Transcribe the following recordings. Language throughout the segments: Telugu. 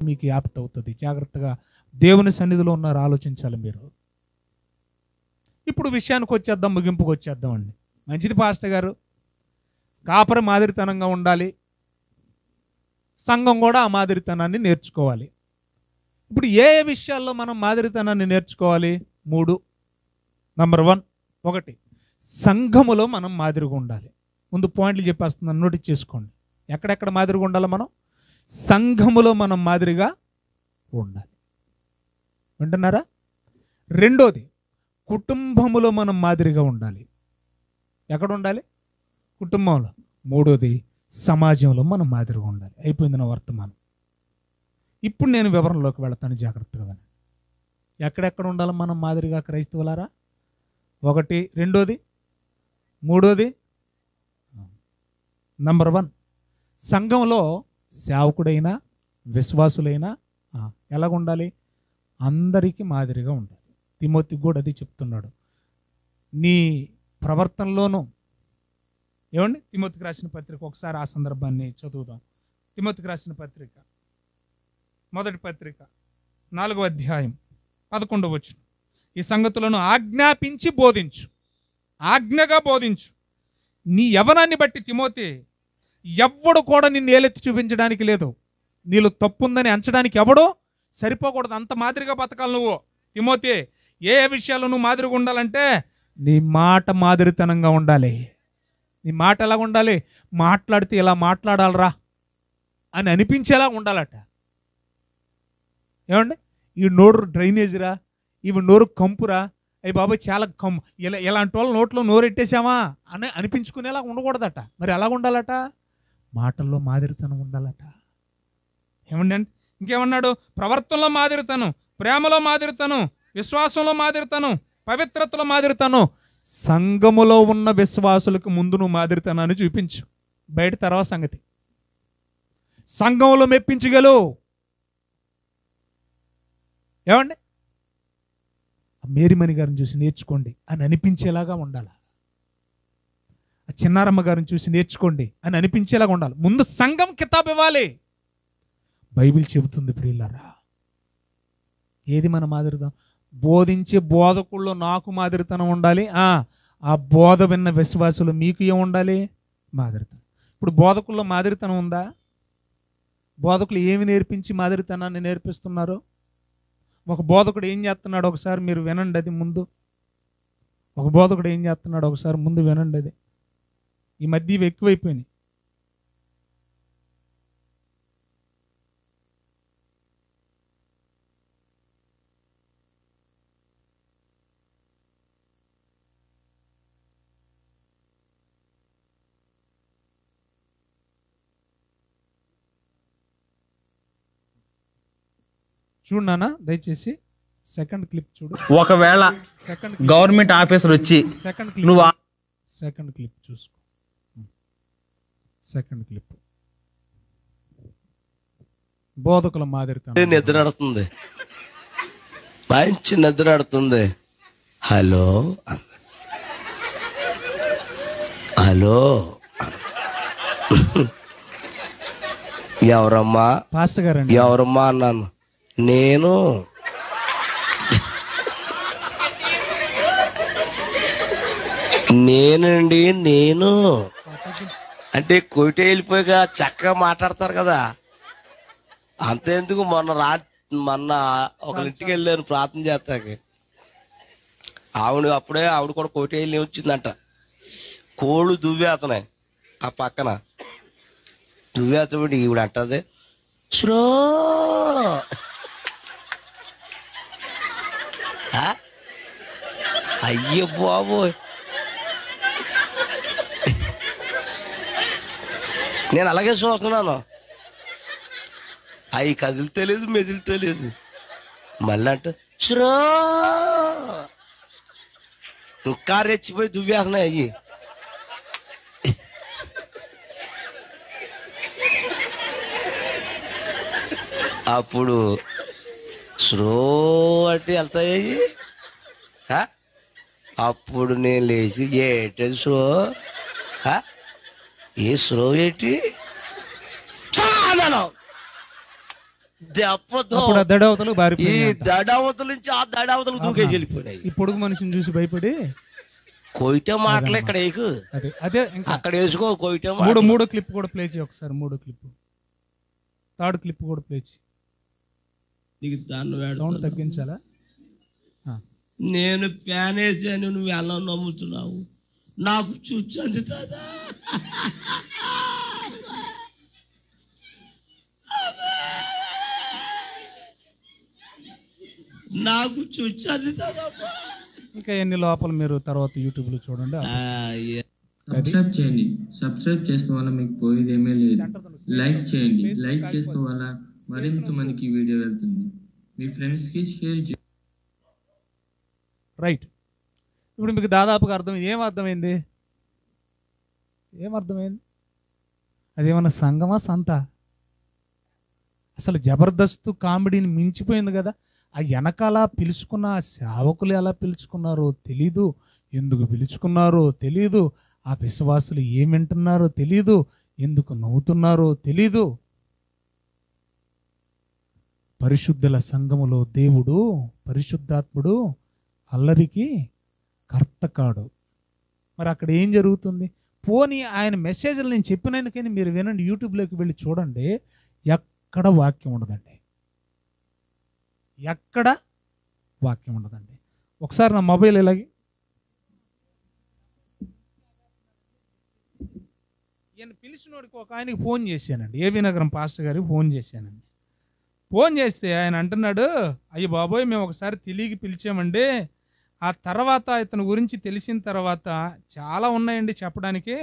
మీకు యాప్ట్ అవుతుంది. జాగ్రత్తగా దేవుని సన్నిధిలో ఉన్నారు, ఆలోచించాలి మీరు. ఇప్పుడు విషయానికి వచ్చేద్దాం, ముగింపుకు వచ్చేద్దాం అండి. మంచిది పాస్టర్ గారు, కాపరి మాదిరితనంగా ఉండాలి, సంఘం కూడా ఆ మాదిరితనాన్ని నేర్చుకోవాలి. ఇప్పుడు ఏ విషయాల్లో మనం మాదిరితనాన్ని నేర్చుకోవాలి? 3. నంబర్ 1, 1 సంఘములో మనం మాదిరిగా ఉండాలి. ముందు పాయింట్లు చెప్పేస్తున్నాను, నోటీస్ చేసుకోండి. ఎక్కడెక్కడ మాదిరిగా ఉండాలి? మనం సంఘములో మనం మాదిరిగా ఉండాలి. వింటున్నారా? 2, కుటుంబములో మనం మాదిరిగా ఉండాలి. ఎక్కడ ఉండాలి? కుటుంబంలో. 3, సమాజంలో మనం మాదిరిగా ఉండాలి. అయిపోయింది నా వర్తమానం. ఇప్పుడు నేను వివరణలోకి వెళతాను, జాగ్రత్తగా. ఎక్కడెక్కడ ఉండాలి మనం మాదిరిగా క్రైస్తవులారా? 1, 2, 3. నంబర్ 1, సంఘంలో సేవకుడైనా విశ్వాసులైనా ఎలాగ ఉండాలి? అందరికీ మాదిరిగా ఉండాలి. తిమోతికి కూడా అది చెప్తున్నాడు. నీ ప్రవర్తనలోనూ ఏమండి, తిమోతికి రాసిన పత్రిక, ఒకసారి ఆ సందర్భాన్ని చదువుదాం. తిమోతికి రాసిన పత్రిక, మొదటి పత్రిక, 4వ అధ్యాయం 11వ వచనం. ఈ సంగతులను ఆజ్ఞాపించి బోధించు, ఆజ్ఞగా బోధించు. నీ యవ్వనాన్ని బట్టి తిమోతి, ఎవ్వడు కూడా నిన్ను ఏలెత్తి చూపించడానికి లేదు. నీలో తప్పుందని అంచడానికి ఎవడో సరిపోకూడదు. అంత మాదిరిగా బతకాలి నువ్వు. తిమోతి, ఏ విషయాలు నువ్వు మాదిరిగా ఉండాలంటే నీ మాట మాదిరితనంగా ఉండాలి. నీ మాట ఎలా ఉండాలి? మాట్లాడితే ఇలా మాట్లాడాలరా అని అనిపించేలా ఉండాలట. ఏమండి, ఈ నోరు డ్రైనేజీరా, ఇవి నోరు కంపురా, అయ్యి బాబాయ్ చాలా ఇలాంటి వాళ్ళ నోట్లో నోరెట్టేసామా అని అనిపించుకునేలా ఉండకూడదట. మరి ఎలా ఉండాలట? మాటల్లో మాదిరితనం ఉండాలట. ఏమండి, ఇంకేమన్నాడు? ప్రవర్తనలో మాదిరితనం, ప్రేమలో మాదిరితనం, విశ్వాసంలో మాదిరితనం, పవిత్రతలో మాదిరితనం. సంఘములో ఉన్న విశ్వాసులకు ముందు నువ్వు మాదిరితనాన్ని చూపించు. బయట తర్వాత సంగతి. సంఘంలో మెప్పించగలవు. ఏమండి, మేరీమణి గారిని చూసి నేర్చుకోండి అని అనిపించేలాగా ఉండాలి. ఆ చిన్నారమ్మ గారిని చూసి నేర్చుకోండి అని అనిపించేలాగా ఉండాలి. ముందు సంఘం కితాబ్ ఇవ్వాలి. బైబిల్ చెబుతుంది ప్రియులారా, ఏది మన మాదిరితనం? బోధించే బోధకుల్లో నాకు మాదిరితనం ఉండాలి. ఆ బోధ విన్న విశ్వాసులు మీకు ఏం ఉండాలి? మాదిరితనం. ఇప్పుడు బోధకుల్లో మాదిరితనం ఉందా? బోధకులు ఏమి నేర్పించి మాదిరితనాన్ని నేర్పిస్తున్నారు? ఒక బోధకుడు ఏం చేస్తున్నాడు ఒకసారి మీరు వినండి. అది ముందు ఒక బోధకుడు ఏం చేస్తున్నాడు ఒకసారి ముందు వినండి. అది ఈ మధ్య ఇవి ఎక్కువైపోయినాయి. చూడనా దయచేసి, సెకండ్ క్లిప్ చూడు. ఒకవేళ గవర్నమెంట్ ఆఫీసర్ వచ్చి నువ్వు సెకండ్ క్లిప్ చూసుకో. సెకండ్ క్లిప్ బోధకుల మాదిరితనం. నిద్ర నడుతుంది, మంచి నిద్ర నడుతుంది. హలో హలో ఎవరమ్మా? పాస్టర్ గారు. ఎవరమ్మా అన్నాను. నేను నేనండి, నేను అంటే కోయిటే వెళ్ళిపోయాక చక్కగా మాట్లాడతారు కదా. అంతేందుకు, మొన్న ఒకరింటికి వెళ్ళాను ప్రార్థన చేస్తాకి. ఆవిడ కూడా కోయిటే వెళ్ళి వచ్చిందంట. కోళ్ళు దువ్వేతనాయి ఆ పక్కన. దువ్వేతబడి ఈవిడ అంటది, శ్రో అయ్యో బాబోయ్. నేను అలాగే చూస్తున్నాను. అవి కదిలితేలేదు, మెదిలితేలేదు. మళ్ళీ అంటూ శ్రో ఇంకా రెచ్చిపోయి దువ్వేస్తున్నాయి అయ్యి. అప్పుడు స్లో అంటే వెళ్తాయి. అప్పుడు నేను లేచి ఏంటది స్లో, ఏ స్లో ఏంటి చాలను దెబ్బతో అప్పుడు ఆ దడవతలు ఈ బారిపోయి దడావతల నుంచి ఆ దడావతలు దూకేసి వెళ్ళిపోయినాయి. ఈ పొడుగు మనిషిని చూసి భయపడి కొయిటే మాటలు ఇక్కడ వేయకు, అదే అదే ఇంకా అక్కడ వేసుకో కొయిటే మూడో క్లిప్ కూడా ప్లే చేయి ఒకసారి. మూడో క్లిప్, థర్డ్ క్లిప్ కూడా ప్లే చేయి. సౌండ్ తగ్గించాలా? నేను ప్యాన్ వేసాను, నువ్వు ఎలా నమ్ముతున్నావు? నాకు చుచ్చు అందుతుందా? నాకు చుచ్చు అందుతుందమ్మా. ఇంకా ఎన్ని లోపల మీరు తర్వాత యూట్యూబ్లో చూడండి. సబ్స్క్రైబ్ చేయండి. సబ్స్క్రైబ్ చేసిన వల్ల మీకు పోయేదేమీ లేదు. లైక్ చేయండి. లైక్ చేసిన వల్ల మరింత మనకి వీడియో వెళ్తుంది. మీ ఫ్రెండ్స్కి షేర్ చేయండి. రైట్. ఇప్పుడు మీకు దాదాపుగా ఏమర్థమైంది? అదేమన్నా సంగమా సంత? అసలు జబర్దస్త్ కామెడీని మించిపోయింది కదా. ఆ వెనకాల పిలుచుకున్న ఆ సేవకులు ఎలా పిలుచుకున్నారో తెలీదు, ఎందుకు పిలుచుకున్నారో తెలీదు, ఆ విశ్వాసులు ఏమింటున్నారో తెలీదు, ఎందుకు నవ్వుతున్నారో తెలీదు. పరిశుద్ధుల సంఘములో దేవుడు పరిశుద్ధాత్ముడు అల్లరికి కర్త కాడు. మరి అక్కడ ఏం జరుగుతుంది? పోనీ ఆయన మెసేజ్లు నేను చెప్పినందుకని మీరు వినండి, యూట్యూబ్లోకి వెళ్ళి చూడండి. ఎక్కడ వాక్యం ఉండదండి, ఎక్కడ వాక్యం ఉండదండి. ఒకసారి నా మొబైల్ ఇలాగే ఈయన పిలిచినోడికి ఒక ఆయనకి ఫోన్ చేశానండి, ఏవి నగరం పాస్టర్ గారికి ఫోన్ చేశానండి. ఫోన్ చేస్తే ఆయన అంటున్నాడు, అయ్య బాబోయ్ మేము ఒకసారి తెలియకి పిలిచామండి, ఆ తర్వాత ఇతని గురించి తెలిసిన తర్వాత చాలా ఉన్నాయండి చెప్పడానికి,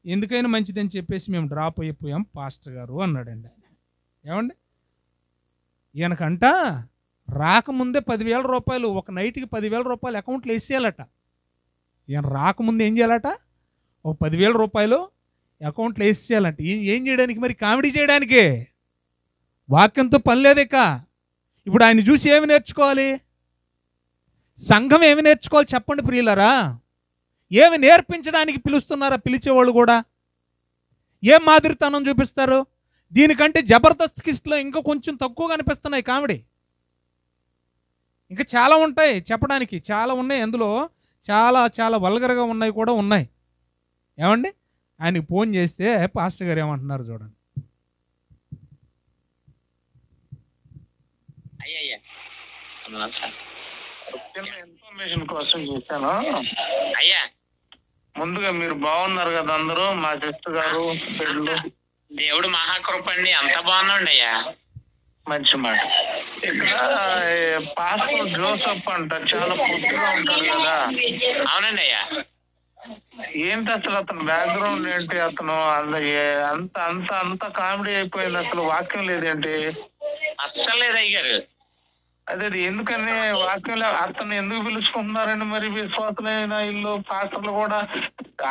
ఎందుకైనా మంచిదని చెప్పేసి మేము డ్రాప్ అయిపోయాం పాస్టర్ గారు అన్నాడండి ఆయన. ఏమండి, ఈయనకంట రాకముందే 10,000 రూపాయలు, ఒక నైట్కి 10,000 రూపాయలు అకౌంట్లో వేసేయాలట. ఈయన రాకముందే ఏం చేయాలట? ఒక 10,000 రూపాయలు అకౌంట్లో వేసేయాలంట. ఏం చేయడానికి? మరి కామెడీ చేయడానికి. వాక్యంతో పని లేదేక. ఇప్పుడు ఆయన చూసి ఏమి నేర్చుకోవాలి? సంఘం ఏమి నేర్చుకోవాలి చెప్పండి ప్రియులరా? ఏమి నేర్పించడానికి పిలుస్తున్నారా పిలిచేవాళ్ళు కూడా? ఏం మాదిరితనం చూపిస్తారు? దీనికంటే జబర్దస్త్ కిస్ట్లో ఇంకా కొంచెం తక్కువగా అనిపిస్తున్నాయి కామెడీ. ఇంకా చాలా ఉంటాయి చెప్పడానికి, చాలా ఉన్నాయి. అందులో చాలా చాలా వల్గర్గా ఉన్నాయి కూడా ఉన్నాయి. ఏమండి, ఆయనకి ఫోన్ చేస్తే పాస్టర్ గారు ఏమంటున్నారు చూడండి. ఇన్ఫర్మేషన్ కోసం చూశాను అయ్యా. ముందుగా మీరు బాగున్నారు కదా అందరూ? మా సిస్టర్ గారు బిడ్డలు, దేవుడు మహాకృప అండి, అంత బాగున్నాండి అయ్యా. మంచి మాట. ఇక్కడ పాస్టర్ జోసఫ్ అంట, చాలా పొద్దుగా ఉంటారు కదా? అవునండి అయ్యా. ఏంటి అసలు అతను బ్యాక్గ్రౌండ్ ఏంటి? అతను అంత అంత అంత కామెడీ అయిపోయింది, అసలు వాక్యం లేదేంటి? అస్సలు లేదు అయ్యారు. అదే ఎందుకని వాక్యం అతను ఎందుకు పిలుచుకుంటున్నారండి? మరి విశ్వాసులైన ఇల్లు పాస్టర్లు కూడా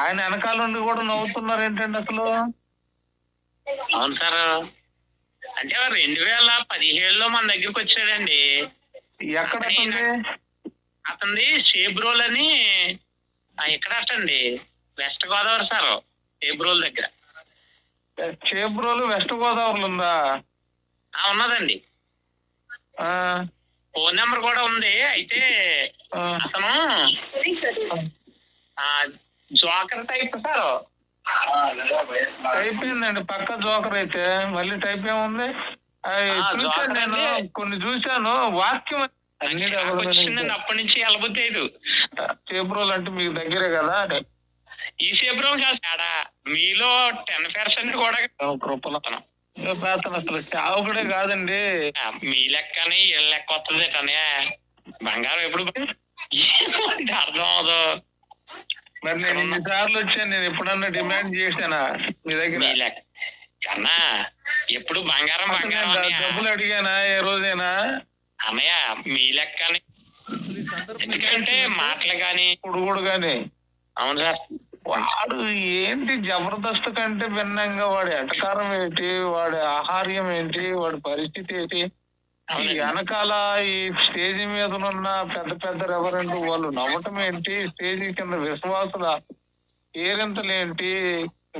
ఆయన వెనకాల నుండి కూడా నవ్వుతున్నారు ఏంటండి అసలు? అవును సార్, అంటే 2017లో మన దగ్గరికి వచ్చాడండి. ఎక్కడ అతనిది? షేబ్రోల్ అని ఎక్కడ అటండి, వెస్ట్ గోదావరి సార్, షేబ్రోల్ దగ్గర. షేబ్రోల్ వెస్ట్ గోదావరిలో ఉందా? ఉన్నదండి. ఫోన్ నెంబర్ కూడా ఉంది. అయితే అతను జోకర్ టైప్ సార్. టైప్ ఏందండి పక్క జోకర్ అయితే? మళ్ళీ టైప్ ఏముంది? చూసాను నేను, కొన్ని చూశాను. వాక్యం అప్పటి నుంచి వెళ్ళబోతేదు. ఫిబ్రవరి అంటే మీకు దగ్గరే కదా? ఈ ఫిబ్రవరి కాదా మీలో 10% కూడా కృపలతనం అసలు చావుకుడే కాదండి. మీ లెక్కని వీళ్ళ లెక్క వస్తుంది తనే. బంగారం ఎప్పుడు అర్థం అవదు. మరి నేను ఇన్నిసార్లు వచ్చాను, నేను ఎప్పుడన్నా డిమాండ్ చేశానా మీ దగ్గర? కన్నా ఎప్పుడు బంగారం బంగారం డబ్బులు అడిగానా ఏ రోజైనా? అన్నయ్య మీ లెక్కని, ఎందుకంటే మాటలు గాని పుడుగుడు గాని. అవును సార్. వాడు ఏంటి జబర్దస్త్ కంటే భిన్నంగా వాడి ఎటకారం ఏంటి, వాడి ఆహార్యం ఏంటి, వాడి పరిస్థితి ఏంటి, ఈ వెనకాల ఈ స్టేజ్ మీద ఉన్న పెద్ద పెద్ద రెవరెంట్ వాళ్ళు నవ్వటం ఏంటి, స్టేజ్ కింద విశ్వాసుల ఏరింతలు ఏంటి,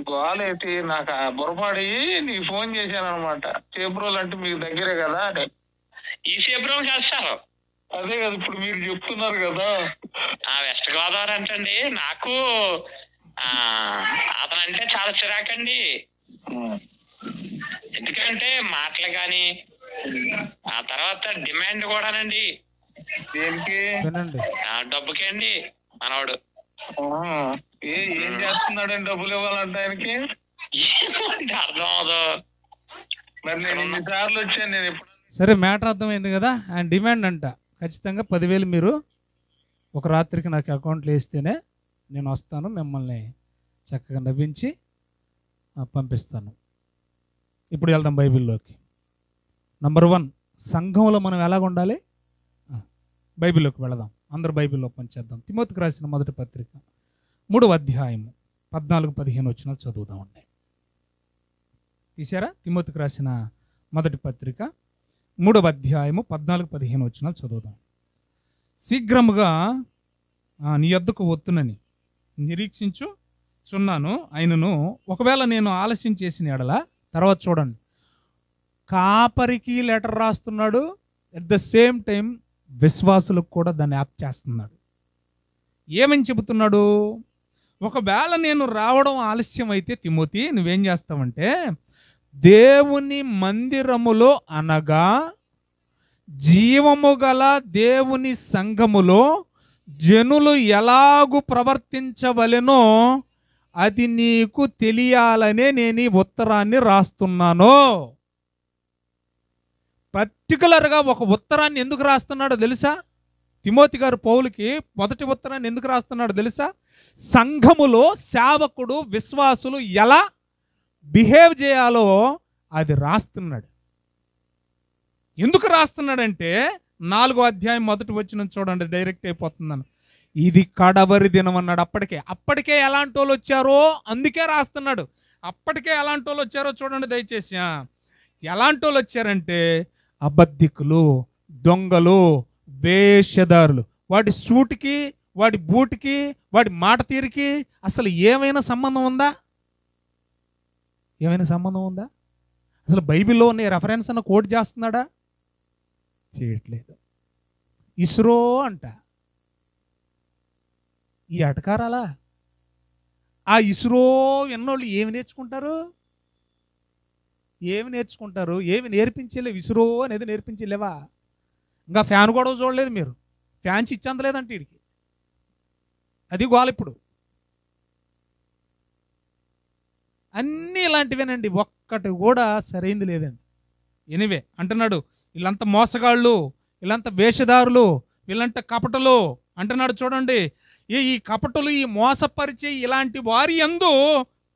గోలేటి నాకు ఆ బుర్రపాడి నీకు ఫోన్ చేశాను అనమాట. చేబ్రోలు అంటే మీకు దగ్గరే కదా అని. ఈ చేబ్రోలు చేస్తారు అదే కదా ఇప్పుడు మీరు చెప్తున్నారు కదా. వెస్ట్ గోదావరి అంటండి నాకు అతనంటే చాలా చిరాకండి. ఎందుకంటే మాటలు కానీ ఆ తర్వాత డిమాండ్ కూడానండి. దేనికి? డబ్బుకే అండి మనవాడు. ఏం చేస్తున్నాడండి డబ్బులు ఇవ్వాలంటే ఆయనకి? అర్థం అవదు. మరి నేను ఇన్నిసార్లు వచ్చాను నేను ఎప్పుడు. సరే, మ్యాటర్ అర్థమైంది కదా. ఆయన డిమాండ్ అంట ఖచ్చితంగా 10,000 మీరు ఒక రాత్రికి నాకు అకౌంట్లో వేస్తేనే నేను వస్తాను, మిమ్మల్ని చక్కగా నవ్వించి పంపిస్తాను. ఇప్పుడు వెళ్దాం బైబిల్లోకి. నంబర్ 1, సంఘంలో మనం ఎలాగ ఉండాలి? బైబిల్లోకి వెళదాం. అందరూ బైబిల్లో పనిచేద్దాం. తిమోతికి రాసిన మొదటి పత్రిక 3వ అధ్యాయము 14-15 వచనాలు చదువుదామండి. తీసారా? తిమోతికి రాసిన మొదటి పత్రిక 3వ అధ్యాయము 14-15 వచనాలు చదువుదాం. శీఘ్రముగా నీ యొద్దకు వత్తునని నిరీక్షించుచున్నాను. అయినను ఒకవేళ నేను ఆలస్యం చేసిన ఎడల, తర్వాత చూడండి, కాపరికి లెటర్ రాస్తున్నాడు, అట్ ద సేమ్ టైం విశ్వాసులకు కూడా దాన్ని యాప్ చేస్తున్నాడు. ఏమని చెబుతున్నాడు? ఒకవేళ నేను రావడం ఆలస్యం అయితే తిమోతి నువ్వేం చేస్తావంటే, దేవుని మందిరములో అనగా జీవము గల దేవుని సంఘములో జనులు ఎలాగు ప్రవర్తించవలెనో అది నీకు తెలియాలనే నేను ఈ ఉత్తరాన్ని రాస్తున్నాను. పర్టికులర్గా ఒక ఉత్తరాన్ని ఎందుకు రాస్తున్నాడో తెలుసా? తిమోతి గారు పౌలుకి మొదటి ఉత్తరాన్ని ఎందుకు రాస్తున్నాడో తెలుసా? సంఘములో సేవకుడు విశ్వాసులు ఎలా బిహేవ్ చేయాలో అది రాస్తున్నాడు. ఎందుకు రాస్తున్నాడంటే 4వ అధ్యాయం 1వ వచనం చూడండి, డైరెక్ట్ అయిపోతున్నాను. ఇది కడవరి దినం అన్నాడు. అప్పటికే ఎలాంటి వాళ్ళు వచ్చారో అందుకే రాస్తున్నాడు. అప్పటికే ఎలాంటి వాళ్ళు వచ్చారో చూడండి దయచేసి. ఎలాంటి వాళ్ళు వచ్చారంటే అబద్ధికులు, దొంగలు, వేషధారులు. వాడి సూటికి, వాడి బూటికి, వాడి మాట తీరికి అసలు ఏమైనా సంబంధం ఉందా? ఏమైనా సంబంధం ఉందా? అసలు బైబిల్లో ఉన్న రెఫరెన్స్ అన్న కోట్ చేస్తున్నాడా? చేయట్లేదు. ఇస్రో అంట. ఈ అటకారాలా? ఆ ఇస్రో ఎన్నోళ్ళు ఏమి నేర్చుకుంటారు? ఏమి నేర్పించలేవు. ఇస్రో అనేది నేర్పించలేవా? ఇంకా ఫ్యాన్ కూడా చూడలేదు మీరు. ఫ్యాన్స్ ఇచ్చందలేదంటే వీడికి. అది గోల. ఇప్పుడు అన్నీ ఇలాంటివేనండి, ఒక్కటి కూడా సరైంది లేదండి. ఎనివే అంటున్నాడు, వీళ్ళంతా మోసగాళ్ళు, వీళ్ళంతా వేషధారులు, వీళ్ళంతా కపటలు అంటున్నాడు. చూడండి, ఈ కపటలు, ఈ మోసపరిచే ఇలాంటి వారి యందు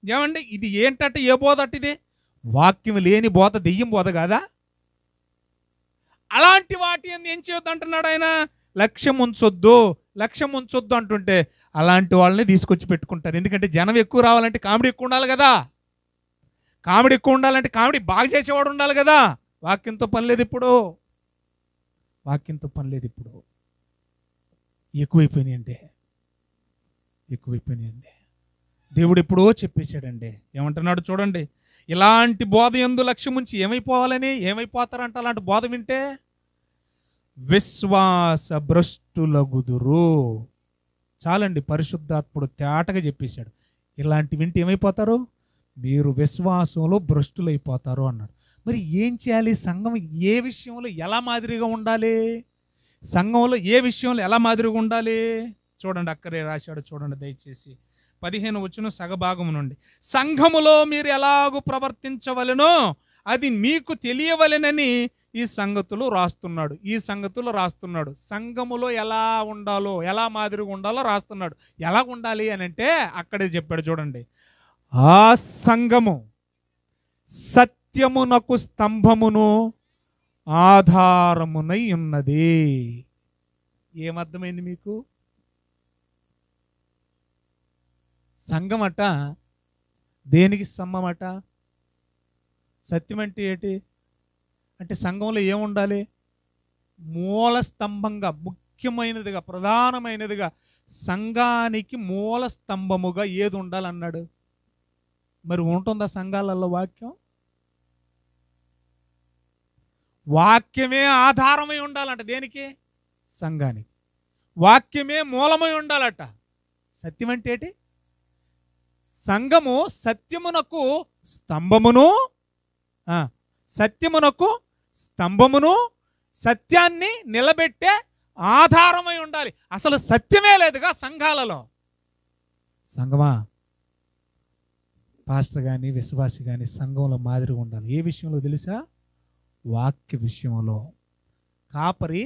ఏమండి, ఇది ఏంటంటే ఏ బోధ అట్టిది? వాక్యం లేని బోధ, దెయ్యం బోధ కాదా? అలాంటి వాటి యందు ఏం చేయొద్దు అంటున్నాడు ఆయన. లక్ష్యం ఉంచొద్దు అంటుంటే అలాంటి వాళ్ళని తీసుకొచ్చి పెట్టుకుంటారు. ఎందుకంటే జనం ఎక్కువ రావాలంటే కామెడీ ఎక్కువ ఉండాలి కదా. కామెడీ ఎక్కువ ఉండాలంటే కామెడీ బాగా చేసేవాడు ఉండాలి కదా. వాక్యంతో పని లేదు ఇప్పుడు. ఎక్కువైపోయినాయండి. దేవుడు ఎప్పుడో చెప్పేశాడండి. ఏమంటున్నాడు చూడండి, ఇలాంటి బోధ యందు లక్ష్యం ఉంచి ఏమైపోతారంట అలాంటి బోధ వింటే? విశ్వాస భ్రష్టులగుదురు. చాలండి, పరిశుద్ధాత్ముడు తేటగా చెప్పేశాడు. ఇలాంటి వింటే ఏమైపోతారు? మీరు విశ్వాసంలో భ్రష్టులైపోతారు అన్నాడు. మరి ఏం చేయాలి? సంఘం ఏ విషయంలో ఎలా మాదిరిగా ఉండాలి? చూడండి, అక్కడే రాశాడు. చూడండి దయచేసి 15 వచనం సగభాగం నుండి. సంఘములో మీరు ఎలాగూ ప్రవర్తించవలెనో అది మీకు తెలియవలెనని ఈ సంగతులు రాస్తున్నాడు. సంఘములో ఎలా ఉండాలో, ఎలా మాదిరిగా ఉండాలో రాస్తున్నాడు. ఎలా ఉండాలి అని అంటే అక్కడే చెప్పాడు. చూడండి, ఆ సంఘము సత్యమునకు స్తంభమును ఆధారమునై ఉన్నది. ఏమర్థమైంది మీకు? సంఘం అట దేనికి స్తంభం అట? సత్యం అంటే ఏంటి అంటే సంఘంలో ఏముండాలి? మూల స్తంభంగా, ముఖ్యమైనదిగా, ప్రధానమైనదిగా, సంఘానికి మూల స్తంభముగా ఏది ఉండాలన్నాడు? మరి ఉంటుందా సంఘాలలో వాక్యం? వాక్యమే ఆధారమై ఉండాలంట. దేనికి? సంఘానికి. వాక్యమే మూలమై ఉండాలట. సత్యం అంటే ఏంటి? సంఘము సత్యమునకు స్తంభమును, సత్యమునకు స్తంభమును, సత్యాన్ని నిలబెట్టే ఆధారమై ఉండాలి. అసలు సత్యమే లేదుగా సంఘాలలో. సంఘమా, పాస్టర్ కానీ విశ్వాసి కానీ సంఘంలో మాదిరిగా ఉండాలి. ఏ విషయంలో తెలుసా? వాక్య విషయంలో. కాపరి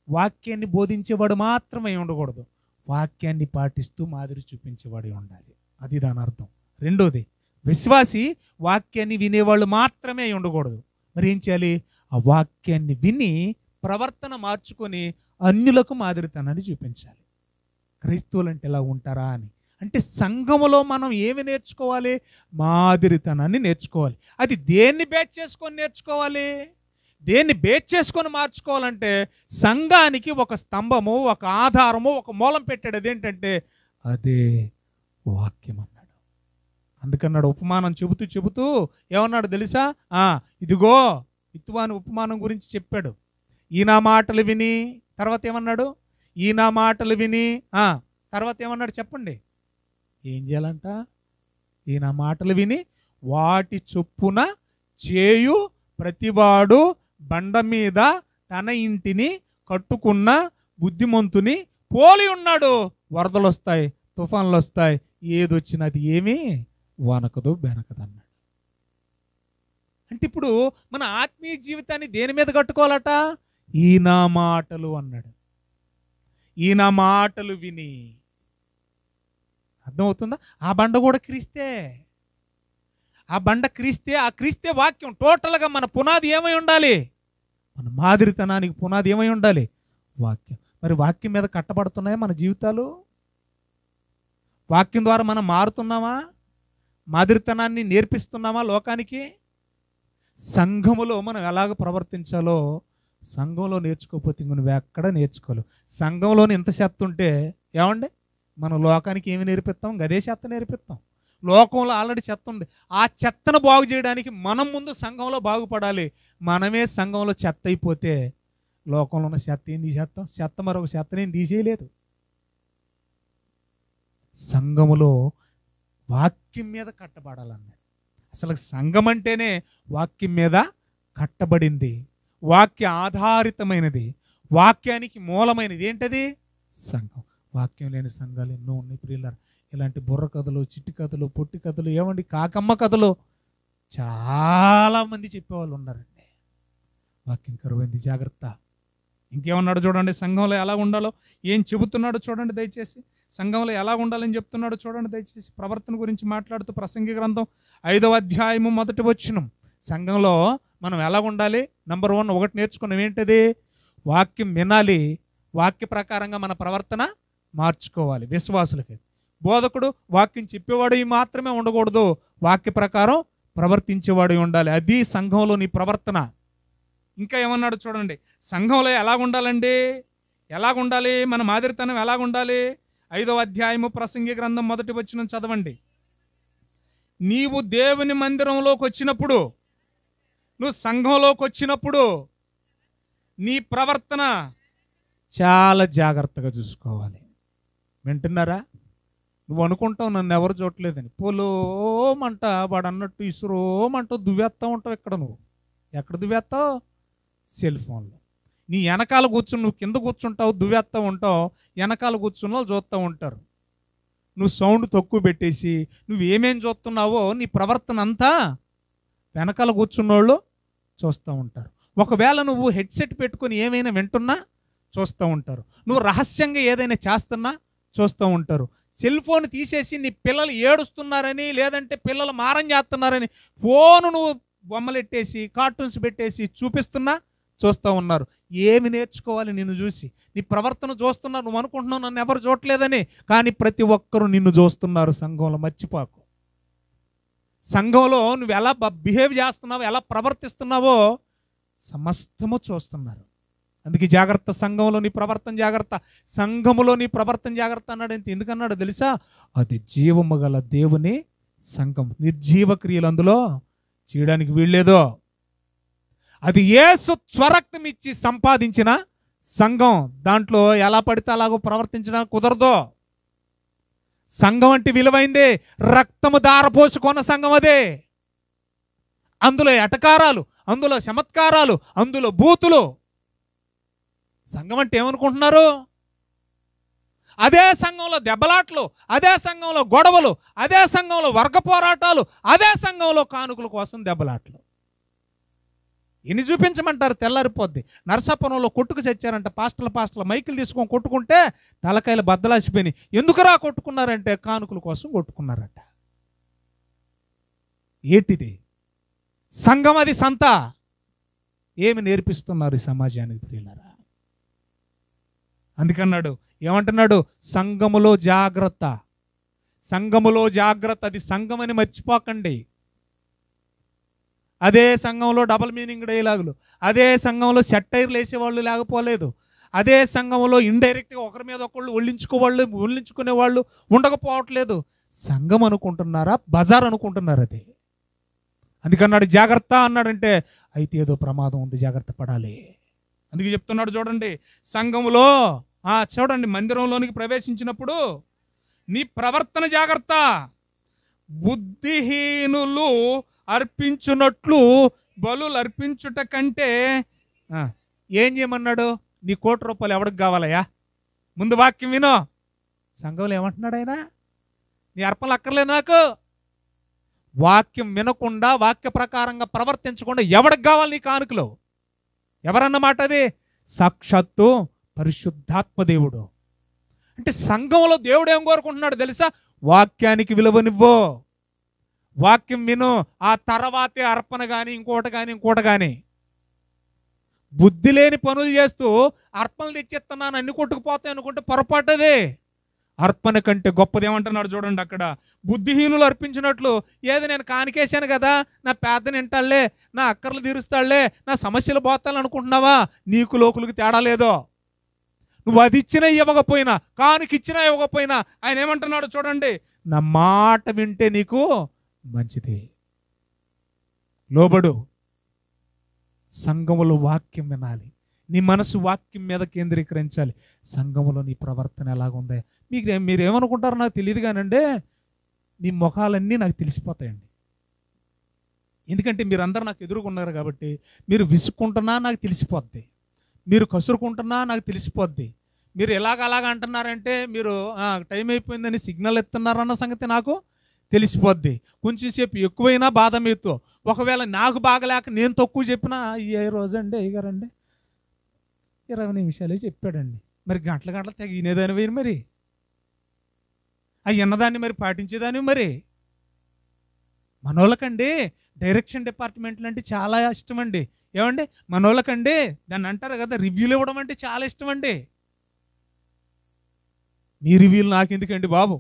వాక్యాన్ని బోధించేవాడు మాత్రమే ఉండకూడదు, వాక్యాన్ని పాటిస్తూ మాదిరి చూపించేవాడు ఉండాలి. అది దాని అర్థం. రెండోది, విశ్వాసి వాక్యాన్ని వినేవాళ్ళు మాత్రమే ఉండకూడదు. మరి ఏం చేయాలి? ఆ వాక్యాన్ని విని ప్రవర్తన మార్చుకొని అన్యులకు మాదిరితనాన్ని చూపించాలి. క్రైస్తవులు అంటే ఎలా ఉంటారా అని. అంటే సంఘములో మనం ఏమి నేర్చుకోవాలి? మాదిరితనాన్ని నేర్చుకోవాలి. అది దేన్ని బేస్ చేసుకొని నేర్చుకోవాలి? దేన్ని బేస్ చేసుకొని మార్చుకోవాలంటే సంఘానికి ఒక స్తంభము, ఒక ఆధారము, ఒక మూలం పెట్టాడు. అదేంటంటే అదే వాక్యం అన్నాడు. అందుకన్నాడు ఉపమానం చెబుతూ ఏమన్నాడు తెలుసా? ఇదిగో ఇత్తువాని ఉపమానం గురించి చెప్పాడు. ఈ నా మాటలు విని, తర్వాత ఏమన్నాడు? ఈ నా మాటలు విని తర్వాత ఏమన్నాడు చెప్పండి? ఏం చేయాలంట? ఈ నా మాటలు విని వాటి చొప్పున చేయు ప్రతివాడు బండ మీద తన ఇంటిని కట్టుకున్న బుద్ధిమంతుని పోలి ఉన్నాడు. వరదలు వస్తాయి, తుఫాన్లు వస్తాయి, ఏదొచ్చినది ఏమీ వనకదు బెనకదు అన్నాడు. అంటే ఇప్పుడు మన ఆత్మీయ జీవితాన్ని దేని మీద కట్టుకోవాలట? ఈ నా మాటలు అన్నాడు. ఈ నా మాటలు విని. అర్థమవుతుందా? ఆ బండ కూడా క్రీస్తే. ఆ బండ క్రీస్తే. ఆ క్రీస్తే వాక్యం. టోటల్గా మన పునాది ఏమై ఉండాలి? మన మాదిరితనానికి పునాది ఏమై ఉండాలి? వాక్యం. మరి వాక్యం మీద కట్టబడుతున్నాయా మన జీవితాలు? వాక్యం ద్వారా మనం మారుతున్నామా? మాదిరితనాన్ని నేర్పిస్తున్నామా లోకానికి? సంఘములో మనం ఎలాగ ప్రవర్తించాలో సంఘంలో నేర్చుకోకపోతే ఇంక నువ్వు ఎక్కడ నేర్చుకోలేవు. సంఘంలోని ఇంత చెత్త ఉంటే ఏమండి మనం లోకానికి ఏమి నేర్పిస్తాం? గదే చెత్త నేర్పిస్తాం. లోకంలో ఆల్రెడీ చెత్త ఉంది. ఆ చెత్తను బాగు చేయడానికి మనం ముందు సంఘంలో బాగుపడాలి. మనమే సంఘంలో చెత్త అయిపోతే లోకంలో ఉన్న చెత్త ఏం తీసేస్తాం? చెత్త మరొక చెత్తనేం తీసేయలేదు. సంఘములో వాక్యం మీద కట్టబడాలన్నాడు. అసలు సంఘం అంటేనే వాక్యం మీద కట్టబడింది, వాక్య ఆధారితమైనది, వాక్యానికి మూలమైనది. ఏంటది? సంఘం. వాక్యం లేని సంఘాలు ఎన్నో ఉన్నాయి ప్రియులారా. ఇలాంటి బుర్ర కథలు, చిట్టి కథలు, పొట్టి కథలు, ఏమండి కాకమ్మ కథలు చాలామంది చెప్పేవాళ్ళు ఉన్నారండి. వాక్యం కరువైంది, జాగ్రత్త. ఇంకేమన్నాడు చూడండి, సంఘంలో ఎలా ఉండాలో ఏం చెబుతున్నాడో చూడండి దయచేసి. సంఘంలో ఎలా ఉండాలని చెప్తున్నాడో చూడండి దయచేసి. ప్రవర్తన గురించి మాట్లాడుతూ ప్రసంగి గ్రంథం 5వ అధ్యాయము 1వ వచనం. సంఘంలో మనం ఎలా ఉండాలి? నంబర్ 1 ఒకటి నేర్చుకున్నాం. ఏంటది? వాక్యం వినాలి, వాక్య ప్రకారంగా మన ప్రవర్తన మార్చుకోవాలి. విశ్వాసులకి బోధకుడు వాక్యం చెప్పేవాడు మాత్రమే ఉండకూడదు, వాక్య ప్రకారం ప్రవర్తించేవాడు ఉండాలి. అది సంఘంలో నీ ప్రవర్తన. ఇంకా ఏమన్నాడు చూడండి, సంఘంలో ఎలాగుండాలండి? ఎలాగుండాలి? మన మాదిరితనం ఎలాగుండాలి? 5వ అధ్యాయము ప్రసంగి గ్రంథం 1వ వచనం చదవండి. నీవు దేవుని మందిరంలోకి వచ్చినప్పుడు, నువ్వు సంఘంలోకి వచ్చినప్పుడు నీ ప్రవర్తన చాలా జాగ్రత్తగా చూసుకోవాలి. వింటున్నారా? నువ్వు అనుకుంటావు నన్ను ఎవరు చూడలేదని. పోలోమంట వాడు అన్నట్టు ఇసురోమంట దువ్వేస్తా ఉంటావు. ఇక్కడ నువ్వు ఎక్కడ దువ్వేస్తావు? సెల్ ఫోన్లో. నీ వెనకాల కూర్చుని నువ్వు కింద కూర్చుంటావు, దువ్వేస్తూ ఉంటావు, వెనకాల కూర్చున్న వాళ్ళు చూస్తూ ఉంటారు. నువ్వు సౌండ్ తక్కువ పెట్టేసి నువ్వు ఏమేం చూస్తున్నావో నీ ప్రవర్తన అంతా వెనకాల కూర్చున్నోళ్ళు చూస్తూ ఉంటారు. ఒకవేళ నువ్వు హెడ్సెట్ పెట్టుకొని ఏమైనా వింటున్నా చూస్తూ ఉంటారు. నువ్వు రహస్యంగా ఏదైనా చేస్తున్నా చూస్తూ ఉంటారు. సెల్ ఫోన్ తీసేసి నీ పిల్లలు ఏడుస్తున్నారని, లేదంటే పిల్లలు మారం చేస్తున్నారని ఫోను నువ్వు బొమ్మలెట్టేసి కార్టూన్స్ పెట్టేసి చూపిస్తున్నా చూస్తూ ఉన్నారు. ఏమి నేర్చుకోవాలి నిన్ను చూసి? నీ ప్రవర్తన చూస్తున్నారు. నువ్వు అనుకుంటున్నావు నన్ను ఎవరు చూడలేదని, కానీ ప్రతి ఒక్కరూ నిన్ను చూస్తున్నారు. సంఘంలో మర్చిపోకు. సంఘంలో నువ్వు ఎలా బిహేవ్ చేస్తున్నావో, ఎలా ప్రవర్తిస్తున్నావో సమస్తము చూస్తున్నారు. అందుకే జాగ్రత్త. సంఘంలో నీ ప్రవర్తన జాగ్రత్త, సంఘములో నీ ప్రవర్తన జాగ్రత్త అన్నాడు. ఎందుకన్నాడు తెలుసా? అది జీవము గల దేవుని సంఘం నిర్జీవ క్రియలు అందులో చేయడానికి వీల్లేదో. అది యేసు స్వరక్తం ఇచ్చి సంపాదించిన సంఘం. దాంట్లో ఎలా పడితే అలాగో ప్రవర్తించడానికి కుదరదు. సంఘం అంటే విలువైందే, రక్తము దారపోసుకున్న సంఘం అదే. అందులో ఎటకారాలు, అందులో చమత్కారాలు, అందులో బూతులు. సంఘం అంటే ఏమనుకుంటున్నారు? అదే సంఘంలో దెబ్బలాట్లు, అదే సంఘంలో గొడవలు, అదే సంఘంలో వర్గ పోరాటాలు, అదే సంఘంలో కానుకల కోసం దెబ్బలాట్లు. ఎన్ని చూపించమంటారు? తెల్లారిపోద్ది. నరసాపురంలో కొట్టుకు చచ్చారంట. పాస్టర్ల మైకులు తీసుకొని కొట్టుకుంటే తలకాయలు బద్దలాసిపోయినాయి. ఎందుకురా కొట్టుకున్నారంటే కానుకల కోసం కొట్టుకున్నారట. ఏంటిది? సంఘం అది సంత. ఏమి నేర్పిస్తున్నారు ఈ సమాజానికి ప్రియులారా? అందుకన్నాడు, ఏమంటున్నాడు? సంఘములో జాగ్రత్త, సంఘములో జాగ్రత్త. అది సంఘం అని మర్చిపోకండి. అదే సంఘంలో డబల్ మీనింగ్ డైలాగులు, అదే సంఘంలో సెట్టైర్లు వేసేవాళ్ళు లేకపోలేదు, అదే సంఘంలో ఇండైరెక్ట్గా ఒకరి మీద ఒకళ్ళు ఒళ్ళించుకునే వాళ్ళు ఉండకపోవట్లేదు. సంఘం అనుకుంటున్నారా? బజార్ అనుకుంటున్నారు అది. అందుకన్నాడు జాగ్రత్త అన్నాడంటే అయితే ఏదో ప్రమాదం ఉంది, జాగ్రత్త పడాలి. అందుకే చెప్తున్నాడు చూడండి, సంఘములో చూడండి, మందిరంలోనికి ప్రవేశించినప్పుడు నీ ప్రవర్తన జాగ్రత్త. బుద్ధిహీనులు అర్పించున్నట్లు బలులు అర్పించుట కంటే ఏం చేయమన్నాడు? నీ ₹1,00,000 ఎవడికి కావాలయ్యా? ముందు వాక్యం వినో. సంఘంలో ఏమంటున్నాడు ఆయన? నీ అర్పణలు అక్కర్లేదు నాకు. వాక్యం వినకుండా, వాక్య ప్రకారంగా ప్రవర్తించకుండా ఎవడికి కావాలి నీ కానుకలు? ఎవరన్నమాట అది? సాక్షాత్తు పరిశుద్ధాత్మ దేవుడు. అంటే సంఘంలో దేవుడు ఏం కోరుకుంటున్నాడు తెలుసా? వాక్యానికి విలువనివ్వు, వాక్యం విను, ఆ తర్వాతే అర్పణ కానీ ఇంకోటి కానీ. బుద్ధి లేని పనులు చేస్తూ అర్పణలు తెచ్చిస్తున్నాను అన్ని కొట్టుకుపోతాయి అనుకుంటే పొరపాటుదే. అర్పణ కంటే గొప్పది ఏమంటున్నాడు చూడండి అక్కడ. బుద్ధిహీనులు అర్పించినట్లు, ఏది నేను కానికేశాను కదా, నా పేదని వింటాళ్లే, నా అక్కర్లు తీరుస్తాళ్లే, నా సమస్యలు పోతాలనుకుంటున్నావా? నీకు లోకులకు తేడా లేదో. నువ్వు అది ఇచ్చినా ఇవ్వకపోయినా, కానుకిచ్చినా ఇవ్వకపోయినా ఆయన ఏమంటున్నాడు చూడండి, నా మాట వింటే నీకు మంచిది, లోబడు. సంఘములో వాక్యం వినాలి, నీ మనసు వాక్యం మీద కేంద్రీకరించాలి. సంఘములో నీ ప్రవర్తన ఎలాగుంది? మీరేమనుకుంటారో నాకు తెలియదు కానండి, మీ ముఖాలన్నీ నాకు తెలిసిపోతాయండి. ఎందుకంటే మీరందరూ నాకు ఎదురుకున్నారు కాబట్టి. మీరు విసుక్కుంటున్నా నాకు తెలిసిపోద్ది, మీరు కసురుకుంటున్నా నాకు తెలిసిపోద్ది. మీరు అలాగ అంటున్నారంటే మీరు టైం అయిపోయిందని సిగ్నల్ ఎత్తున్నారన్న సంగతి నాకు తెలిసిపోద్ది. కొంచెం సేపు ఎక్కువైనా బాధ మీతో. ఒకవేళ నాకు బాగలేక నేను తక్కువ చెప్పినా, ఏ రోజండి అయ్యగారండి 20 నిమిషాలే చెప్పాడండి, మరి గంటల తెగినేదానివి, మరి అవి అన్నదాన్ని మరి పాటించేదాన్ని. మరి మనోళ్ళకండి డైరెక్షన్ డిపార్ట్మెంట్లు అంటే చాలా ఇష్టం అండి. ఏమండి మనోళ్ళకండి దాన్ని అంటారు కదా, రివ్యూలు ఇవ్వడం అంటే చాలా ఇష్టం అండి. మీ రివ్యూలు నాకు ఎందుకండి బాబు?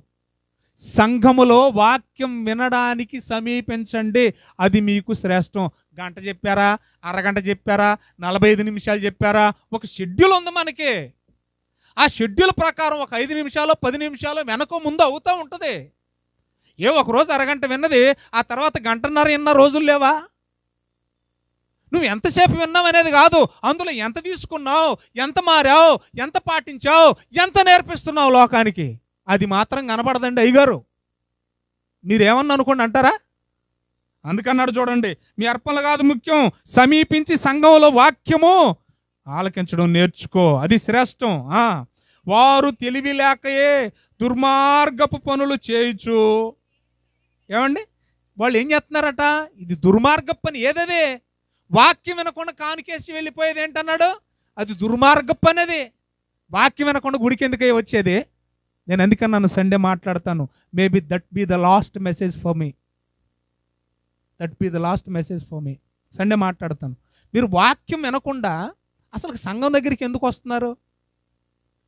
సంఘములో వాక్యం వినడానికి సమీపించండి, అది మీకు శ్రేష్టం. గంట చెప్పారా, అరగంట చెప్పారా, 45 నిమిషాలు చెప్పారా, ఒక షెడ్యూల్ ఉంది మనకి. ఆ షెడ్యూల్ ప్రకారం ఒక 5 నిమిషాలు 10 నిమిషాలు వెనక ముందు అవుతూ ఉంటుంది. ఒకరోజు అరగంట విన్నది ఆ తర్వాత గంటన్నర విన్న రోజులు లేవా? నువ్వు ఎంతసేపు విన్నావు అనేది కాదు, అందులో ఎంత తీసుకున్నావు, ఎంత మారావు, ఎంత పాటించావు, ఎంత నేర్పిస్తున్నావు లోకానికి, అది మాత్రం కనబడదండి అయ్యగారు. మీరేమన్నా అనుకోండి అంటారా? అందుకన్నాడు చూడండి, మీ అర్పణలు కాదు ముఖ్యం, సమీపించి సంఘంలో వాక్యము ఆలకించడం నేర్చుకో, అది శ్రేష్టం. వారు తెలివి లేకయే దుర్మార్గపు పనులు చేయొచ్చు. ఏమండి వాళ్ళు ఏం చేస్తున్నారట? ఇది దుర్మార్గపు పని. ఏదదే? వాక్యం వినకుండా కానుకేసి వెళ్ళిపోయేది ఏంటన్నాడు? అది దుర్మార్గపు పని. అది వాక్యం వినకుండా గుడికి ఎందుకు వచ్చేది? నేను అందుకని నన్ను సండే మాట్లాడతాను. Maybe that be the last message for me, that be the last message for me. Sunday మాట్లాడతాను. మీరు వాక్యం వినకుండా అసలు సంఘం దగ్గరికి ఎందుకు వస్తున్నారు?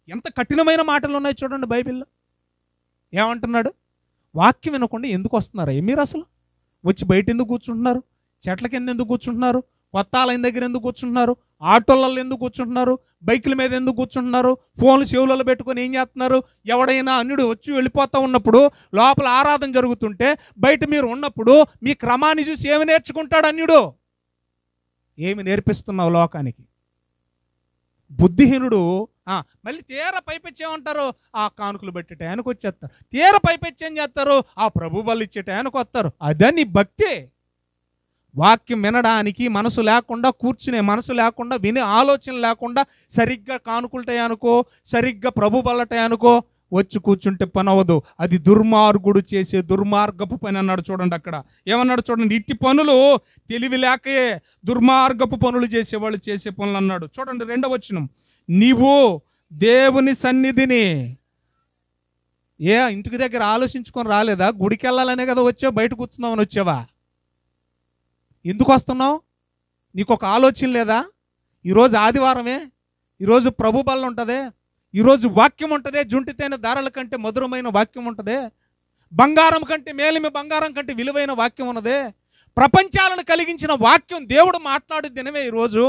ఎంత కఠినమైన మాటలు ఉన్నాయి చూడండి బైబిల్లో. ఏమంటున్నాడు? వాక్యం వినకుండా ఎందుకు వస్తున్నారు మీరు? అసలు వచ్చి బయట ఎందుకు కూర్చుంటున్నారు? చెట్ల కింద ఎందుకు కూర్చుంటున్నారు? కొత్త ఆలయం దగ్గర ఎందుకు కూర్చుంటున్నారు? ఆటోలలో ఎందుకు కూర్చుంటున్నారు? బైకుల మీద ఎందుకు కూర్చుంటున్నారు? ఫోన్లు చెవులలో పెట్టుకొని ఏం చేస్తున్నారు? ఎవడైనా అన్యుడు వచ్చి వెళ్ళిపోతూ ఉన్నప్పుడు లోపల ఆరాధన జరుగుతుంటే బయట మీరు ఉన్నప్పుడు మీ క్రమాన్ని చూసి ఏమి నేర్చుకుంటాడు అన్యుడు? ఏమి నేర్పిస్తున్నావు లోకానికి? బుద్ధిహీనుడు మళ్ళీ తీర పైపెచ్చేమంటారు? ఆ కానుకలు పెట్టే టయానికి వచ్చేస్తారు. తీర పైపెచ్చేం చేస్తారు? ఆ ప్రభు బళ్ళు ఇచ్చే టయానికి వస్తారు. అదే నీ భక్తి. వాక్యం వినడానికి మనసు లేకుండా, కూర్చునే మనసు లేకుండా, వినే ఆలోచన లేకుండా, సరిగ్గా కానుకుంటాయనుకో, సరిగ్గా ప్రభు బల్లటాయనుకో వచ్చి కూర్చుంటే పని అవ్వదు. అది దుర్మార్గుడు చేసే దుర్మార్గపు పని అన్నాడు. చూడండి అక్కడ ఏమన్నాడు చూడండి. ఇట్టి పనులు తెలివి లేకే దుర్మార్గపు పనులు చేసేవాళ్ళు చేసే పనులు అన్నాడు. చూడండి 2వ వచనం. నీవు దేవుని సన్నిధిని ఇంటికి దగ్గర ఆలోచించుకొని రాలేదా? గుడికి వెళ్ళాలనే కదా వచ్చావు, బయట కూర్చుందామని వచ్చావా? ఎందుకు వస్తున్నావు? నీకు ఒక ఆలోచన లేదా? ఈరోజు ఆదివారమే, ఈరోజు ప్రభు బల్ల ఉంటుంది, ఈరోజు వాక్యం ఉంటుంది, జుంటితేనే దారాల కంటే మధురమైన వాక్యం ఉంటుంది, బంగారం కంటే మేలిమి బంగారం కంటే విలువైన వాక్యం ఉన్నదే, ప్రపంచాలను కలిగించిన వాక్యం దేవుడు మాట్లాడే దినమే ఈరోజు.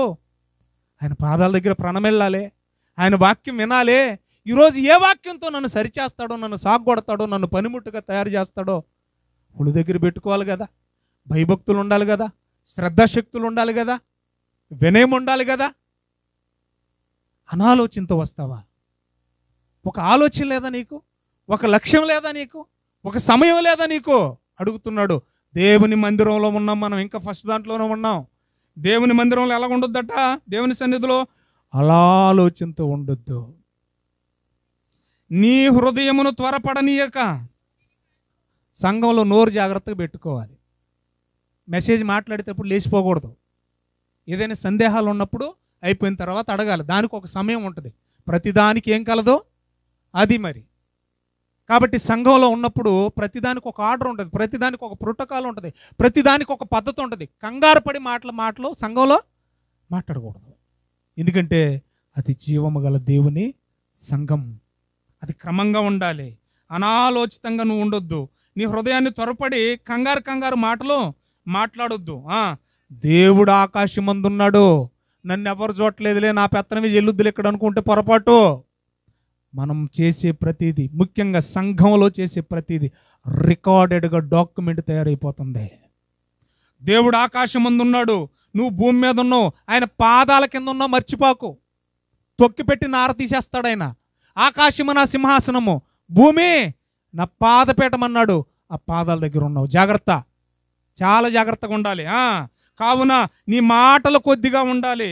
ఆయన పాదాల దగ్గర ప్రణమెళ్ళాలి, ఆయన వాక్యం వినాలి. ఈరోజు ఏ వాక్యంతో నన్ను సరిచేస్తాడో, నన్ను సాగొడతాడో, నన్ను పనిముట్టుగా తయారు చేస్తాడో ఒళ్ళు దగ్గర పెట్టుకోవాలి కదా. భయభక్తులు ఉండాలి కదా, శ్రద్ధాశక్తులు ఉండాలి కదా, వినయం ఉండాలి కదా. అనాలోచనతో వస్తావా? ఒక ఆలోచన లేదా నీకు? ఒక లక్ష్యం లేదా నీకు? ఒక సమయం లేదా నీకు? అడుగుతున్నాడు. దేవుని మందిరంలో ఉన్నాం మనం, ఇంకా ఫస్ట్ దాంట్లోనే ఉన్నాం. దేవుని మందిరంలో ఎలా ఉండొద్దట? దేవుని సన్నిధిలో అలా ఆలోచనతో ఉండొద్దు. నీ హృదయమును త్వరపడనీయక. సంఘంలో నోరు జాగ్రత్తగా పెట్టుకోవాలి. మెసేజ్ మాట్లాడేటప్పుడు లేచిపోకూడదు. ఏదైనా సందేహాలు ఉన్నప్పుడు అయిపోయిన తర్వాత అడగాలి. దానికి ఒక సమయం ఉంటుంది. ప్రతిదానికి ఏం కలదో అది మరి. కాబట్టి సంఘంలో ఉన్నప్పుడు ప్రతిదానికి ఒక ఆర్డర్ ఉంటుంది, ప్రతిదానికి ఒక ప్రోటోకాల్ ఉంటుంది, ప్రతిదానికి ఒక పద్ధతి ఉంటుంది. కంగారు పడి మాటలు సంఘంలో మాట్లాడకూడదు. ఎందుకంటే అది జీవము గల దేవుని సంఘం. అది క్రమంగా ఉండాలి. అనాలోచితంగా నువ్వు ఉండొద్దు. నీ హృదయాన్ని త్వరపడి కంగారు మాటలు మాట్లాడొద్దు. దేవుడు ఆకాశమందున్నాడు, నన్ను ఎవరు చూడలేదులే, నా పెత్తనవి చెల్లుద్దులు ఇక్కడ అనుకుంటే పొరపాటు. మనం చేసే ప్రతిదీ, ముఖ్యంగా సంఘంలో చేసే ప్రతిదీ రికార్డెడ్గా డాక్యుమెంట్ తయారైపోతుంది. దేవుడు ఆకాశమందున్నాడు, నువ్వు భూమి మీద ఉన్నావు, ఆయన పాదాల కింద ఉన్నావు మర్చిపోకు. తొక్కిపెట్టి నార తీసేస్తాడు ఆయన. ఆకాశము నా సింహాసనము, భూమి నా పాదపీఠమన్నాడు. ఆ పాదాల దగ్గర ఉన్నావు. జాగ్రత్త, చాలా జాగ్రత్తగా ఉండాలి. కావున నీ మాటలు కొద్దిగా ఉండాలి.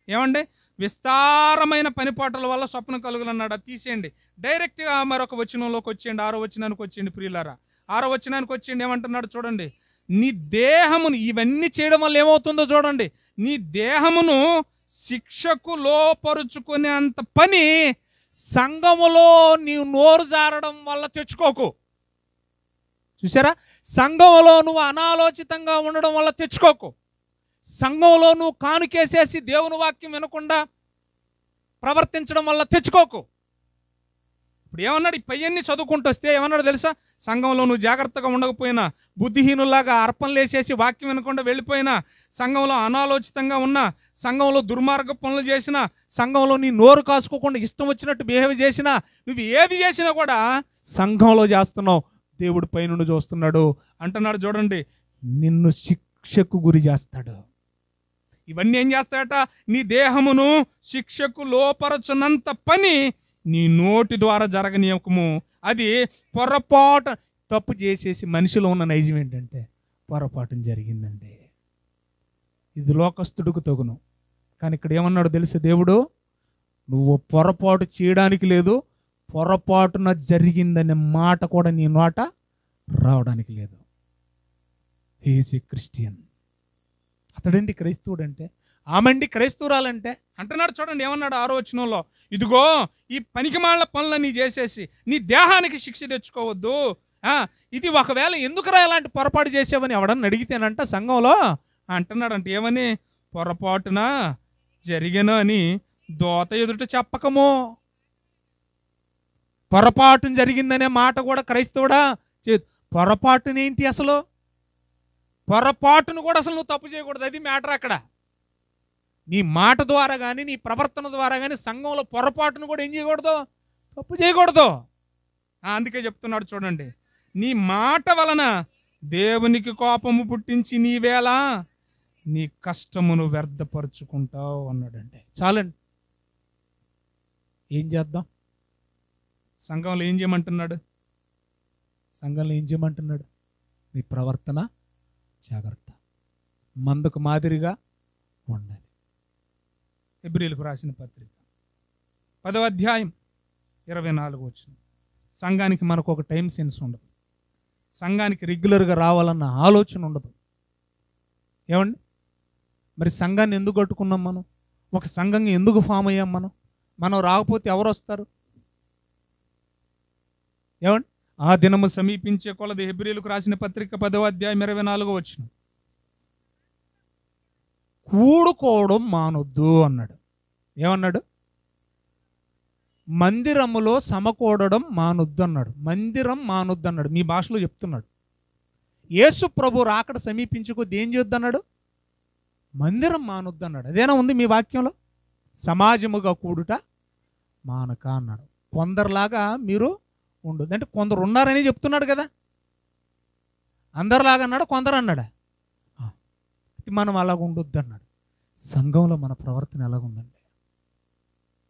ఏమండి? విస్తారమైన పనిపాటల వల్ల స్వప్నం కలుగులన్నాడు. అది తీసేయండి. డైరెక్ట్గా మరొక వచనంలోకి వచ్చేయండి. 6వ వచనానికి వచ్చేయండి ప్రియులారా. 6వ వచనానికి వచ్చేయండి. ఏమంటున్నాడు చూడండి. నీ దేహమును, ఇవన్నీ చేయడం వల్ల ఏమవుతుందో చూడండి. నీ దేహమును శిక్షకు లోపరుచుకునే అంత పని సంఘములో నీవు నోరు జారడం వల్ల తెచ్చుకోకు. చూసారా? సంఘంలో నువ్వు అనాలోచితంగా ఉండడం వల్ల తెచ్చుకోకు. సంఘంలో నువ్వు కానుకేసేసి దేవుని వాక్యం వినకుండా ప్రవర్తించడం వల్ల తెచ్చుకోకు. ఇప్పుడు ఏమన్నాడు? ఈ పయ్యన్ని చదువుకుంటూ వస్తే ఏమన్నాడు తెలుసా? సంఘంలో నువ్వు జాగ్రత్తగా ఉండకపోయినా, బుద్ధిహీనులాగా అర్పణలు వేసేసి వాక్యం వినకుండా వెళ్ళిపోయినా, సంఘంలో అనాలోచితంగా ఉన్నా, సంఘంలో దుర్మార్గ పనులు చేసినా, సంఘంలో నీ నోరు కాసుకోకుండా ఇష్టం వచ్చినట్టు బిహేవ్ చేసినా, నువ్వు ఏది చేసినా కూడా సంఘంలో చేస్తున్నావు, దేవుడు పైనుండి చూస్తున్నాడు అంటున్నాడు. చూడండి, నిన్ను శిక్షకు గురి చేస్తాడు. ఇవన్నీ ఏం చేస్తాడట? నీ దేహమును శిక్షకు లోపరచున్నంత పని నీ నోటి ద్వారా జరగనీయకము. అది పొరపాటు. తప్పు చేసేసి మనిషిలో ఉన్న నైజం ఏంటంటే పొరపాటున జరిగిందండి. ఇది లోకస్తుడికి తగును. కానీ ఇక్కడ ఏమన్నాడు తెలుసు దేవుడు? నువ్వు పొరపాటు చేయడానికి లేదు, పొరపాటున జరిగిందనే మాట కూడా నీ నోట రావడానికి లేదు. He's a Christian. అతడండి క్రైస్తవుడు అంటే, ఆమెండి క్రైస్తవురాలంటే అంటున్నాడు. చూడండి ఏమన్నాడు 6వ వచనంలో. ఇదిగో ఈ పనికిమాలిన పనులన్నీ చేసేసి నీ దేహానికి శిక్ష తెచ్చుకోవద్దు. ఇది ఒకవేళ ఎందుకురా ఇలాంటి పొరపాటు చేసావని ఎవడన్నా అడిగితేనంట సంఘంలో అంటున్నాడంటే ఏమని? పొరపాటున జరిగను అని దోత ఎదుట చెప్పకము. పొరపాటున జరిగిందనే మాట కూడా క్రైస్తవుడా? పొరపాటునేంటి అసలు? పొరపాటును కూడా అసలు నువ్వు తప్పు చేయకూడదు. అది మ్యాటర్ అక్కడ. నీ మాట ద్వారా కానీ నీ ప్రవర్తన ద్వారా కానీ సంఘంలో పొరపాటును కూడా ఏం చేయకూడదు, తప్పు చేయకూడదు. అందుకే చెప్తున్నాడు చూడండి, నీ మాట వలన దేవునికి కోపము పుట్టించి నీవేళ నీ కష్టమును వ్యర్థపరుచుకుంటావు అన్నాడండి. చాలండి. ఏం చేద్దాం? సంఘంలో ఏం చేయమంటున్నాడు? సంఘంలో ఏం చేయమంటున్నాడు? నీ ప్రవర్తన జాగ్రత్త, మందుకు మాదిరిగా ఉండాలి. హెబ్రీయులకు రాసిన పత్రిక 10వ అధ్యాయం 24 వచనం. సంఘానికి మనకు ఒక టైం సెన్స్ ఉండదు, సంఘానికి రెగ్యులర్గా రావాలన్న ఆలోచన ఉండదు. ఏమండి, మరి సంఘాన్ని ఎందుకు కట్టుకున్నాం మనం? ఒక సంఘంగా ఎందుకు ఫామ్ అయ్యాం మనం రాకపోతే ఎవరు వస్తారు? ఏమండి, ఆ దినము సమీపించే కొలది హెబ్రీయులకు రాసిన పత్రిక 10వ అధ్యాయం 24 వచనం, కూడుకోవడం మానొద్దు అన్నాడు. ఏమన్నాడు? మందిరములో సమకూడడం మానొద్దు అన్నాడు. మందిరం మానొద్దు అన్నాడు. మీ భాషలో చెప్తున్నాడు. యేసు ప్రభు రాకడ సమీపించుకొద్ది ఏం చేయొద్దు అన్నాడు? మందిరం మానొద్దు అన్నాడు. అదేనా ఉంది మీ వాక్యంలో? సమాజముగా కూడుట మానక అన్నాడు. కొందరిలాగా మీరు ఉండదు అంటే కొందరు ఉన్నారని చెప్తున్నాడు కదా. అందరిలాగా అన్నాడు, కొందరు అన్నాడా? మనం అలాగ ఉండొద్దు అన్నాడు. సంఘంలో మన ప్రవర్తన ఎలాగుందండి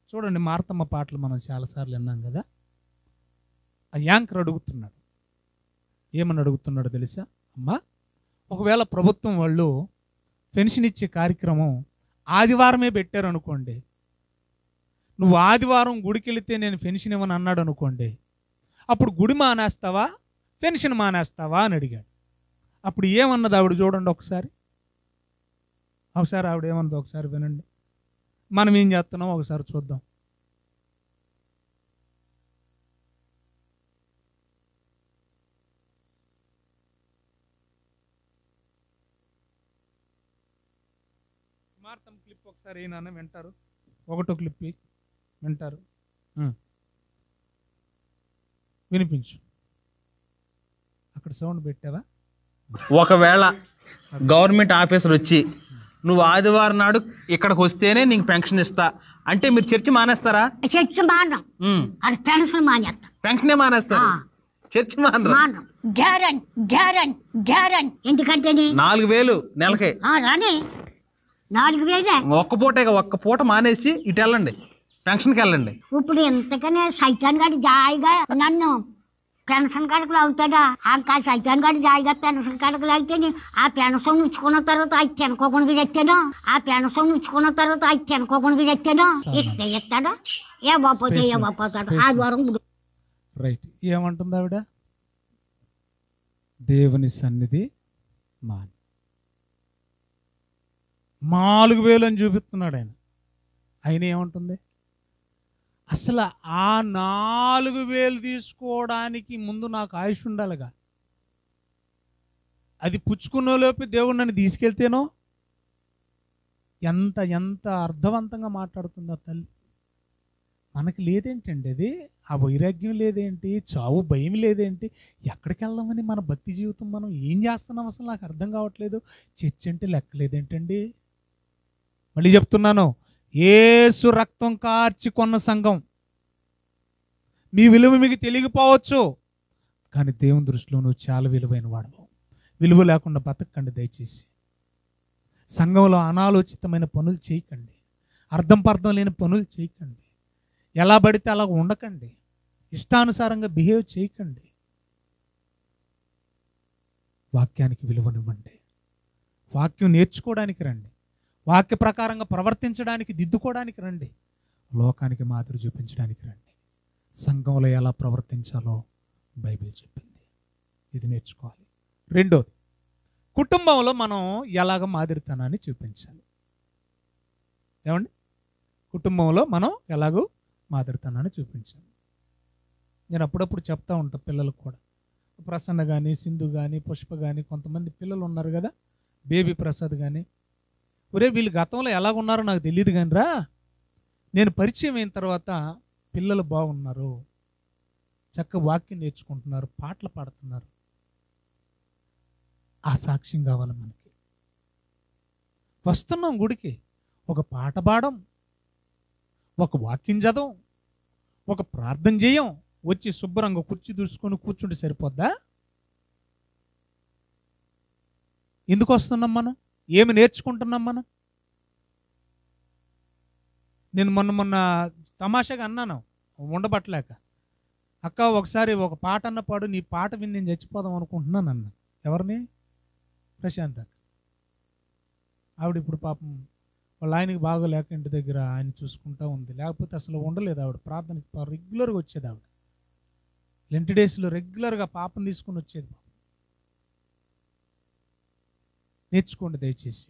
చూడండి. మార్తమ్మ పాటలు మనం చాలాసార్లు విన్నాం కదా. ఆ యాంకర్ అడుగుతున్నాడు, ఏమని అడుగుతున్నాడు తెలుసా? అమ్మా, ఒకవేళ ప్రభుత్వం వాళ్ళు పెన్షన్ ఇచ్చే కార్యక్రమం ఆదివారమే పెట్టారు అనుకోండి, నువ్వు ఆదివారం గుడికి వెళితే నేను పెన్షన్ ఇవ్వను అన్నాడు అనుకోండి, అప్పుడు గుడి మానేస్తావా పెన్షన్ మానేస్తావా అని అడిగాడు. అప్పుడు ఏమన్నది ఆవిడ చూడండి ఒకసారి ఆవిడ ఏమన్నది ఒకసారి వినండి. మనం ఏం చేస్తున్నాం ఒకసారి చూద్దాం. మార్తం క్లిప్ ఒకసారి ఏనా వింటారు? ఒకటో క్లిప్ వింటారు, వినిపించు. అక్కడ సౌండ్ పెట్టావా? ఒకవేళ గవర్నమెంట్ ఆఫీసర్ వచ్చి నువ్వు ఆదివారం నాడు ఇక్కడికి వస్తేనే నీకు పెన్షన్ ఇస్తా అంటే మీరు చర్చి మానేస్తారా? చర్చి మానం, అది పెన్షన్ మానేస్తా. పెన్షనే మానేస్తారు, చర్చి మానరు. గ్యారెంటీ ఎందుకంటే 4,000 నెలకే రాని 4,000 ఒక్క పూట మానేసి ఇటు వెళ్ళండి, పెన్షన్కి వెళ్ళండి. ఇప్పుడు ఎంతకనే సైతాన్ గారి జాయిగా నన్ను పెన్షన్ కాడకులు అవుతాడా? ఇంకా సైతాన్ గారి జాయిగా పెన్షన్ కాడకులు అయితే ఆ పెన్షన్ ఉంచుకున్న తర్వాత అది తినకోకుండా చెప్తాను, ఆ పెన్షన్ ఉంచుకున్న తర్వాత అది తినకోకుండా చెప్తాను. ఇస్తాడా? ఏ బాపోతే ఏ బాపోతాడు ఆదివారం. రైట్. ఏమంటుంది ఆవిడ? దేవుని సన్నిధి మాని 4,000 అని చూపిస్తున్నాడు ఆయన ఏమంటుంది? అసలు ఆ 4,000 తీసుకోవడానికి ముందు నాకు ఆయుష్ ఉండాలిగా. అది పుచ్చుకున్నలోపు దేవుడు నన్ను తీసుకెళ్తేనో. ఎంత ఎంత అర్థవంతంగా మాట్లాడుతుందా తల్లి. మనకి లేదేంటండి అది? ఆ వైరాగ్యం లేదేంటి? చావు భయం లేదేంటి? ఎక్కడికి వెళ్దామని మన భక్తి జీవితం మనం ఏం చేస్తున్నాం అసలు నాకు అర్థం కావట్లేదు. చర్చ్ అంటే లెక్కలేదేంటండి? మళ్ళీ చెప్తున్నాను, యేసు రక్తం కార్చి కొన్న సంఘం. మీ విలువ మీకు తెలియకపోవచ్చు, కానీ దేవుని దృష్టిలో నువ్వు చాలా విలువైన వాడవు. విలువ లేకుండా బతకండి దయచేసి. సంఘంలో అనాలోచితమైన పనులు చేయకండి, అర్థం పర్థం లేని పనులు చేయకండి, ఎలా పడితే అలా ఉండకండి, ఇష్టానుసారంగా బిహేవ్ చేయకండి. వాక్యానికి విలువనివ్వండి, వాక్యం నేర్చుకోవడానికి రండి, వాక్య ప్రకారంగా ప్రవర్తించడానికి దిద్దుకోవడానికి రండి, లోకానికి మాదిరి చూపించడానికి రండి. సంఘంలో ఎలా ప్రవర్తించాలో బైబిల్ చెప్పింది, ఇది నేర్చుకోవాలి. రెండోది, కుటుంబంలో మనం ఎలాగ మాదిరితనాన్ని చూపించాలి. ఏమండి? కుటుంబంలో మనం ఎలాగో మాదిరితనాన్ని చూపించాలి. నేను అప్పుడప్పుడు చెప్తా ఉంటా పిల్లలకు కూడా. ప్రసన్న కానీ, సింధు కానీ, పుష్ప కానీ, కొంతమంది పిల్లలు ఉన్నారు కదా, బేబీ ప్రసాద్ కానీ. ఒరే వీళ్ళు గతంలో ఎలాగున్నారో నాకు తెలియదు కానీ రా, నేను పరిచయం అయిన తర్వాత పిల్లలు బాగున్నారు, చక్కగా వాక్యం నేర్చుకుంటున్నారు, పాటలు పాడుతున్నారు. ఆ సాక్ష్యం కావాలి మనకి. వస్తున్నాం గుడికి, ఒక పాట పాడం, ఒక వాక్యం చదవం, ఒక ప్రార్థన చేయం, వచ్చి శుభ్రంగా కుర్చీ దూసుకొని కూర్చుంటే సరిపోద్దా? ఎందుకు వస్తున్నాం మనం? ఏమి నేర్చుకుంటున్నాం మనం? నేను మొన్న తమాషాగా అన్నాను ఉండబట్టలేక, అక్క ఒకసారి ఒక పాట అన్న పాడు, నీ పాట విని నేను చచ్చిపోదాం అనుకుంటున్నాను అన్న. ఎవరిని? ప్రశాంత్ అక్క. ఆవిడ ఇప్పుడు పాపం వాళ్ళ ఆయనకి బాగోలేక ఇంటి దగ్గర ఆయన చూసుకుంటూ ఉంది. లేకపోతే అసలు ఉండలేదు ఆవిడ. ప్రార్థనకి రెగ్యులర్గా వచ్చేది ఆవిడ. లెంట్ డేస్లో రెగ్యులర్గా పాపను తీసుకుని వచ్చేది. నేర్చుకోండి దయచేసి.